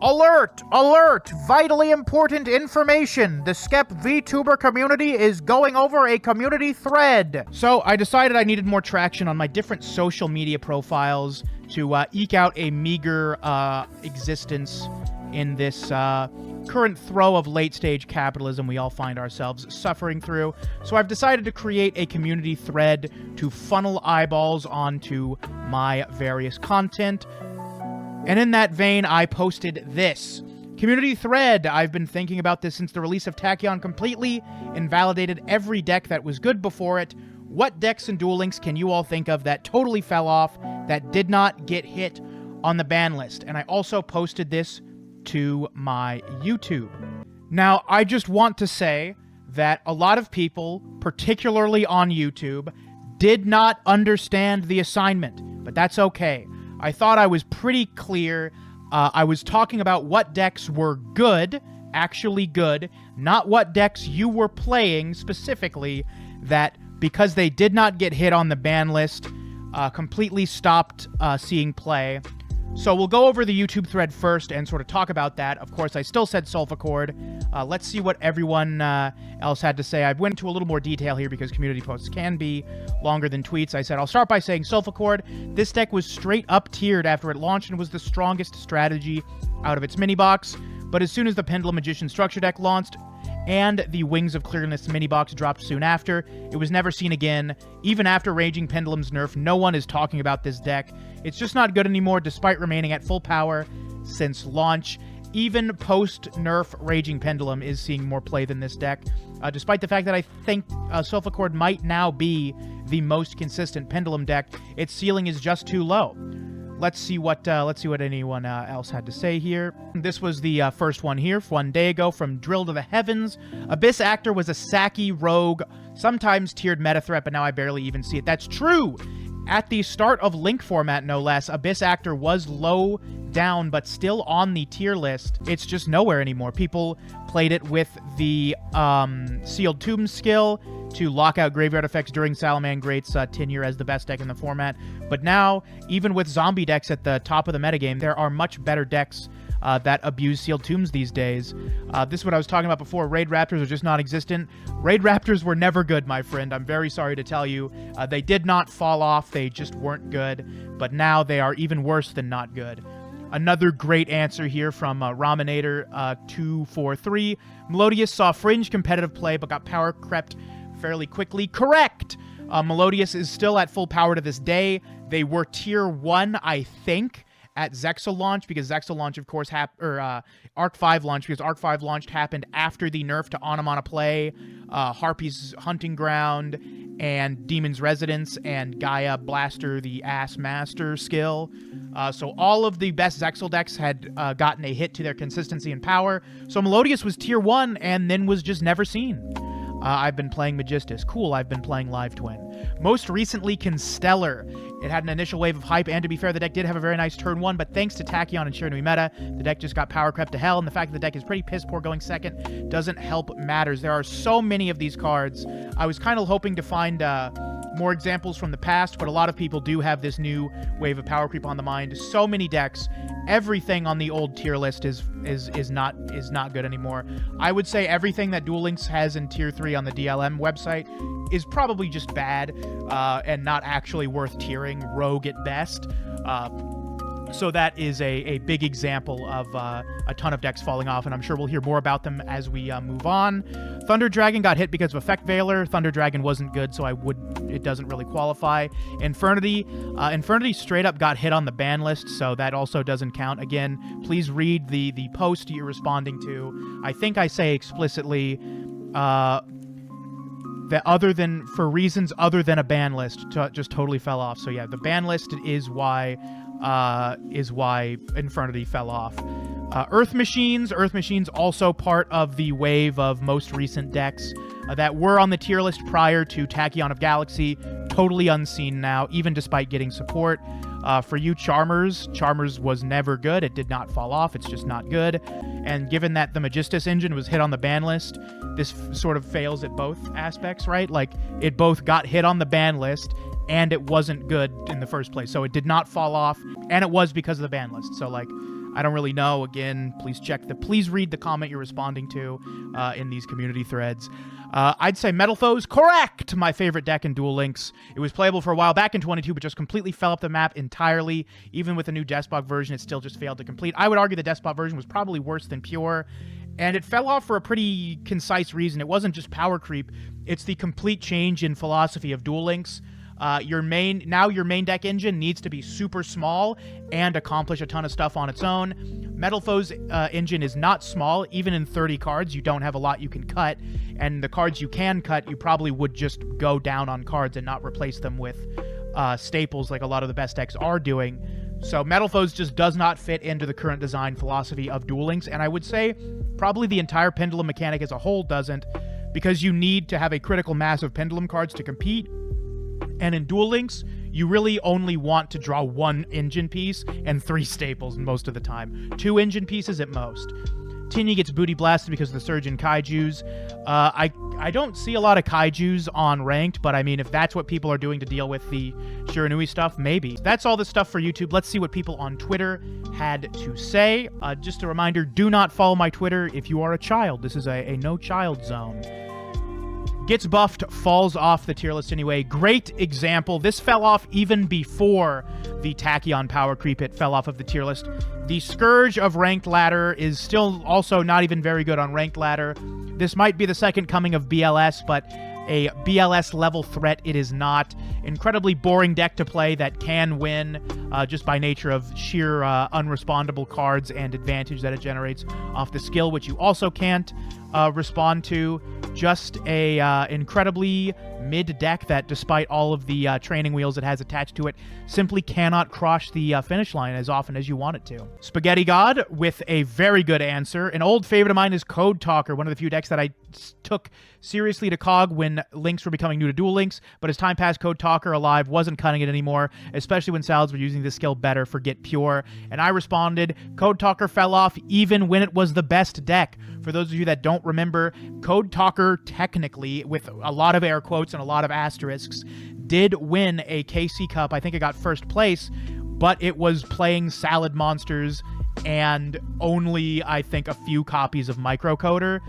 Alert! Alert! Vitally important information! The Skep VTuber community is going over a community thread. So I decided I needed more traction on my different social media profiles to eke out a meager existence in this current throe of late-stage capitalism we all find ourselves suffering through. So I've decided to create a community thread to funnel eyeballs onto my various content. And in that vein, I posted this. Community thread. I've been thinking about this since the release of Tachyon completely invalidated every deck that was good before it. What decks and Duel Links can you all think of that totally fell off, that did not get hit on the ban list? And I also posted this to my YouTube. Now, I just want to say that a lot of people, particularly on YouTube, did not understand the assignment, but that's okay. I thought I was pretty clear. I was talking about what decks were good, actually good, not what decks you were playing specifically that, because they did not get hit on the ban list, completely stopped seeing play. So we'll go over the YouTube thread first and sort of talk about that. Of course, I still said Sulfur. Let's see what everyone else had to say. I went into a little more detail here because community posts can be longer than tweets. I said, I'll start by saying Sulfur. This deck was straight up tiered after it launched and was the strongest strategy out of its mini box. But as soon as the Pendulum Magician structure deck launched, and the Wings of Clearness mini box dropped soon after, it was never seen again. Even after Raging Pendulum's nerf, no one is talking about this deck. It's just not good anymore, despite remaining at full power since launch. Even post-nerf, Raging Pendulum is seeing more play than this deck, despite the fact that I think Sulfur might now be the most consistent Pendulum deck. Its ceiling is just too low. Let's see what anyone else had to say here. This was the first one here, one day ago, from Drill to the Heavens. Abyss Actor was a sacky rogue, sometimes tiered meta threat, but now I barely even see it. That's true! At the start of Link format, no less, Abyss Actor was low down, but still on the tier list. It's just nowhere anymore. People played it with the Sealed Tomb skill to lock out graveyard effects during Salamangrate's tenure as the best deck in the format. But now, even with zombie decks at the top of the metagame, there are much better decks that abuse Sealed Tombs these days. This is what I was talking about before. Raid Raptors are just non-existent. Raid Raptors were never good, my friend. I'm very sorry to tell you. They did not fall off. They just weren't good. But now they are even worse than not good. Another great answer here from Raminator243. Melodious saw fringe competitive play, but got power crept fairly quickly. Correct! Melodious is still at full power to this day. They were tier 1, I think, at Zexal launch, because Zexal launch, of course, Arc 5 launch, because Arc 5 launch happened after the nerf to Onomana Play, Harpy's Hunting Ground, and Demon's Residence, and Gaia Blaster, the Ass Master skill. So all of the best Zexal decks had gotten a hit to their consistency and power. So Melodious was tier 1, and then was just never seen. I've been playing Magistus. Cool, I've been playing Live Twin. Most recently, Constellar. It had an initial wave of hype, and to be fair, the deck did have a very nice turn 1, but thanks to Tachyon and Shiranui meta, the deck just got power crept to hell, and the fact that the deck is pretty piss poor going second doesn't help matters. There are so many of these cards. I was kind of hoping to find more examples from the past, but a lot of people do have this new wave of power creep on the mind. So many decks. Everything on the old tier list is not good anymore. I would say everything that Duel Links has in tier 3 on the DLM website is probably just bad and not actually worth tiering, rogue at best. So that is a big example of a ton of decks falling off, and I'm sure we'll hear more about them as we move on. Thunder Dragon got hit because of Effect Veiler. Thunder Dragon wasn't good, so it doesn't really qualify. Infernity straight up got hit on the ban list, so that also doesn't count. Again, please read the post you're responding to. I think I say explicitly that for reasons other than a ban list, just totally fell off. So yeah, the ban list is why Infernity fell off. Earth Machines also part of the wave of most recent decks that were on the tier list prior to Tachyon of Galaxy, totally unseen now, even despite getting support. For you, Charmers was never good. It did not fall off. It's just not good. And given that the Magistus engine was hit on the ban list, this sort of fails at both aspects, right? Like, it both got hit on the ban list and it wasn't good in the first place. So it did not fall off, and it was because of the ban list. So, like, I don't really know. Again, please read the comment you're responding to in these community threads. I'd say Metal Foes, correct! My favorite deck in Duel Links. It was playable for a while back in 22, but just completely fell off the map entirely. Even with the new Despot version, it still just failed to complete. I would argue the Despot version was probably worse than Pure, and it fell off for a pretty concise reason. It wasn't just power creep, it's the complete change in philosophy of Duel Links. Your main deck engine needs to be super small and accomplish a ton of stuff on its own. Metal Foe's engine is not small. Even in 30 cards, you don't have a lot you can cut, and the cards you can cut, you probably would just go down on cards and not replace them with staples like a lot of the best decks are doing. So Metal Foes just does not fit into the current design philosophy of Duel Links, and I would say probably the entire Pendulum mechanic as a whole doesn't, because you need to have a critical mass of Pendulum cards to compete. And in Duel Links, you really only want to draw 1 engine piece and 3 staples most of the time. 2 engine pieces at most. Tinny gets booty blasted because of the surge in kaijus. I don't see a lot of kaijus on ranked, but I mean, if that's what people are doing to deal with the Shiranui stuff, maybe. That's all the stuff for YouTube. Let's see what people on Twitter had to say. Just a reminder, do not follow my Twitter if you are a child. This is a no child zone. Gets buffed, falls off the tier list anyway. Great example. This fell off even before the Tachyon power creep. It fell off of the tier list. The Scourge of Ranked Ladder is still also not even very good on Ranked Ladder. This might be the second coming of BLS, but a BLS level threat it is not. Incredibly boring deck to play that can win just by nature of sheer unrespondable cards and advantage that it generates off the skill, which you also can't respond to. Just a incredibly mid deck that, despite all of the training wheels it has attached to it, simply cannot cross the finish line as often as you want it to. Spaghetti God with a very good answer. An old favorite of mine is Code Talker, one of the few decks that I took seriously to COG when Links were becoming new to Duel Links, but as time passed, Code Talker Alive wasn't cutting it anymore, especially when Salads were using this skill better for Get Pure, and I responded, Code Talker fell off even when it was the best deck. For those of you that don't remember, Code Talker technically, with a lot of air quotes and a lot of asterisks, did win a KC Cup. I think it got first place, but it was playing Salad Monsters and only, I think, a few copies of Microcoder,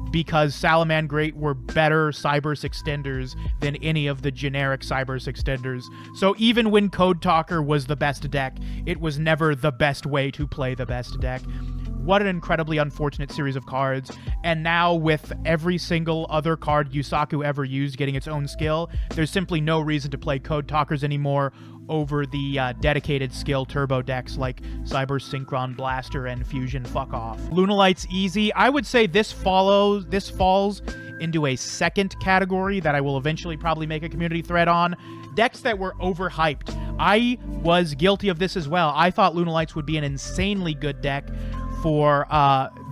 because Salamangreat were better Cyberse extenders than any of the generic Cyberse extenders. So even when Code Talker was the best deck, it was never the best way to play the best deck. What an incredibly unfortunate series of cards. And now with every single other card Yusaku ever used getting its own skill, there's simply no reason to play Code Talkers anymore over the dedicated skill turbo decks like Cyber Synchron Blaster and Fusion Fuck Off. Lunalight's easy. I would say this falls into a second category that I will eventually probably make a community thread on. Decks that were overhyped. I was guilty of this as well. I thought Lunalights would be an insanely good deck for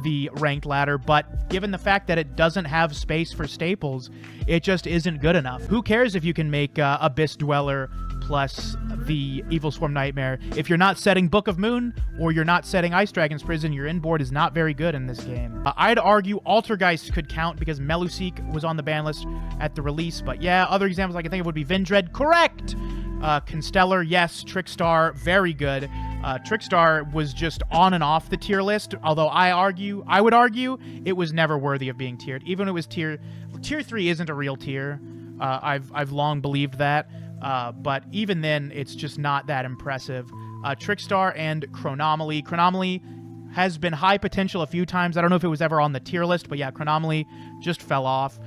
the ranked ladder, but given the fact that it doesn't have space for staples, it just isn't good enough. Who cares if you can make Abyss Dweller plus the Evil Swarm Nightmare? If you're not setting Book of Moon or you're not setting Ice Dragon's Prison, your inboard is not very good in this game. I'd argue Altergeist could count because Melusik was on the ban list at the release, but yeah, other examples I can think of would be Vindred, correct! Constellar, yes. Trickstar, very good. Trickstar was just on and off the tier list, although I would argue it was never worthy of being tiered. Even when it was tier 3 isn't a real tier. I've long believed that. But even then, it's just not that impressive. Trickstar and Chronomaly. Chronomaly has been high potential a few times. I don't know if it was ever on the tier list, but yeah, Chronomaly just fell off.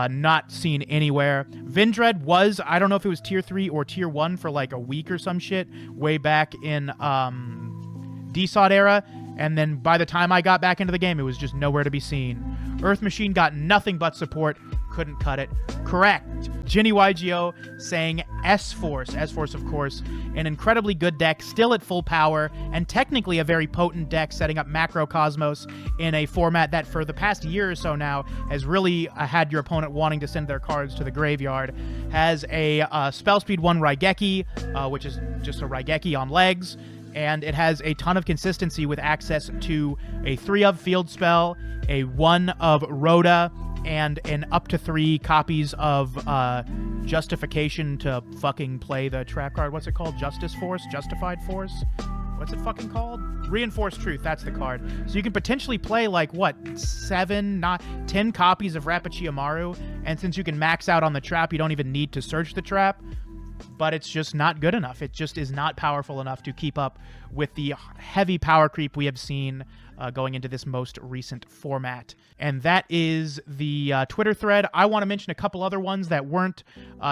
Not seen anywhere. Vindred was, I don't know if it was tier 3 or tier 1 for like a week or some shit way back in DSOD era, and then by the time I got back into the game, it was just nowhere to be seen. Earth Machine got nothing but support, couldn't cut it. Correct. Ginny YGO saying S-Force. S-Force, of course, an incredibly good deck, still at full power, and technically a very potent deck, setting up Macrocosmos in a format that for the past year or so now has really had your opponent wanting to send their cards to the graveyard. Has a Spell Speed 1 Raigeki, which is just a Raigeki on legs, and it has a ton of consistency with access to a 3 of Field Spell, a 1 of Rhoda, and an up to 3 copies of Justification to fucking play the trap card. What's it called? Justice Force? Justified Force? What's it fucking called? Reinforced Truth, that's the card. So you can potentially play, like, what, 7, not 10 copies of Rapichiamaru, and since you can max out on the trap, you don't even need to search the trap, but it's just not good enough. It just is not powerful enough to keep up with the heavy power creep we have seen going into this most recent format. And that is the Twitter thread. I want to mention a couple other ones that weren't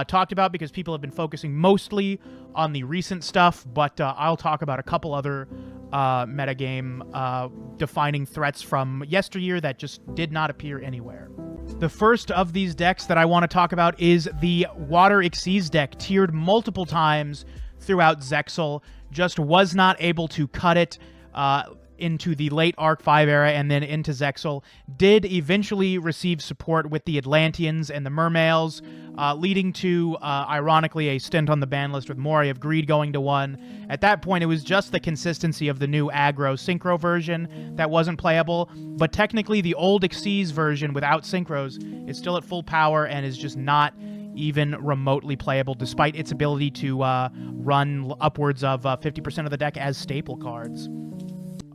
talked about because people have been focusing mostly on the recent stuff, but I'll talk about a couple other metagame defining threats from yesteryear that just did not appear anywhere. The first of these decks that I want to talk about is the Water Xyz deck, tiered multiple times throughout Zexal, just was not able to cut it into the late Arc 5 era and then into Zexal, did eventually receive support with the Atlanteans and the Mermails, leading to, ironically, a stint on the ban list with Moray of Greed going to 1. At that point, it was just the consistency of the new aggro synchro version that wasn't playable, but technically the old Xyz version without synchros is still at full power and is just not even remotely playable, despite its ability to run upwards of 50% of the deck as staple cards.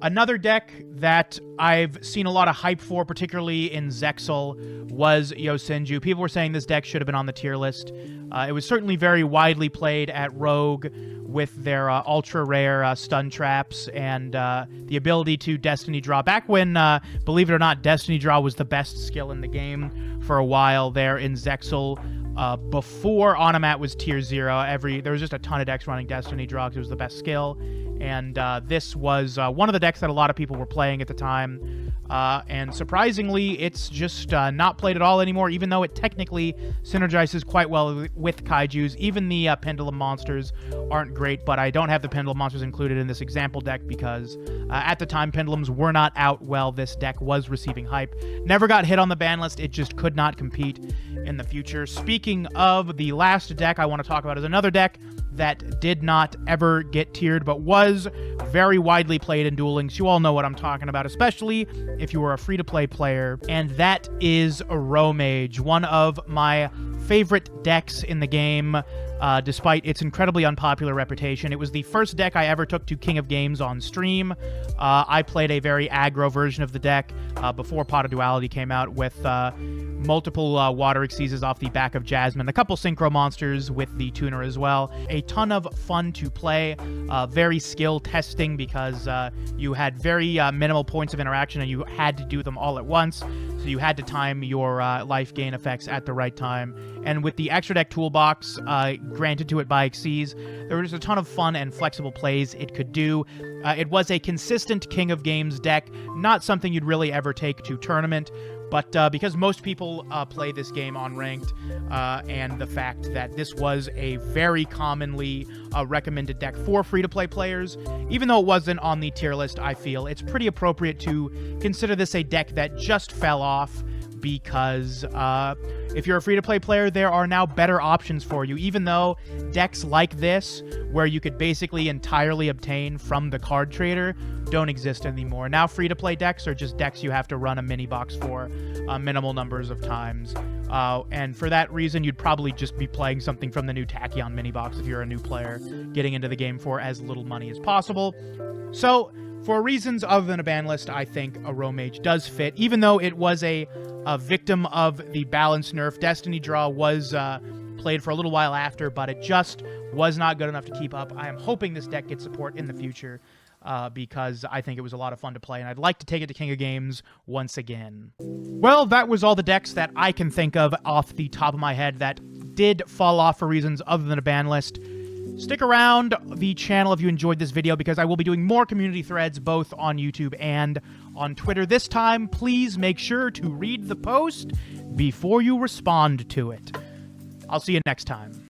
Another deck that I've seen a lot of hype for, particularly in Zexal, was Yosenju. People were saying this deck should have been on the tier list. It was certainly very widely played at Rogue with their ultra-rare stun traps and the ability to Destiny Draw. Back when, believe it or not, Destiny Draw was the best skill in the game for a while there in Zexal. Before Onomat was tier 0, there was just a ton of decks running Destiny Draw because it was the best skill. And this was one of the decks that a lot of people were playing at the time. And surprisingly, it's just not played at all anymore, even though it technically synergizes quite well with Kaijus. Even the Pendulum monsters aren't great, but I don't have the Pendulum monsters included in this example deck because at the time, Pendulums were not out well. This deck was receiving hype. Never got hit on the ban list. It just could not compete in the future. Speaking of the last deck I want to talk about is another deck that did not ever get tiered, but was very widely played in Duel Links. You all know what I'm talking about, especially if you were a free-to-play player, and that is Mage, one of my favorite decks in the game, despite its incredibly unpopular reputation. It was the first deck I ever took to King of Games on stream. I played a very aggro version of the deck before Pot of Duality came out with multiple Water Xyzes off the back of Jasmine, a couple Synchro monsters with the tuner as well. A ton of fun to play, very skill testing because you had very minimal points of interaction and you had to do them all at once, so you had to time your life gain effects at the right time. And with the extra deck toolbox granted to it by Xyz, there was a ton of fun and flexible plays it could do. It was a consistent King of Games deck, not something you'd really ever take to tournament, but because most people play this game on ranked, and the fact that this was a very commonly recommended deck for free-to-play players, even though it wasn't on the tier list, I feel it's pretty appropriate to consider this a deck that just fell off because if you're a free-to-play player, there are now better options for you, even though decks like this, where you could basically entirely obtain from the card trader, don't exist anymore. Now free-to-play decks are just decks you have to run a mini-box for minimal numbers of times. And for that reason, you'd probably just be playing something from the new Tachyon mini-box if you're a new player, getting into the game for as little money as possible. So, for reasons other than a ban list, I think a Mage does fit, even though it was a victim of the balance nerf. Destiny Draw was played for a little while after, but it just was not good enough to keep up. I am hoping this deck gets support in the future because I think it was a lot of fun to play, and I'd like to take it to King of Games once again. Well, that was all the decks that I can think of off the top of my head that did fall off for reasons other than a ban list. Stick around the channel if you enjoyed this video because I will be doing more community threads both on YouTube and on Twitter. This time, please make sure to read the post before you respond to it. I'll see you next time.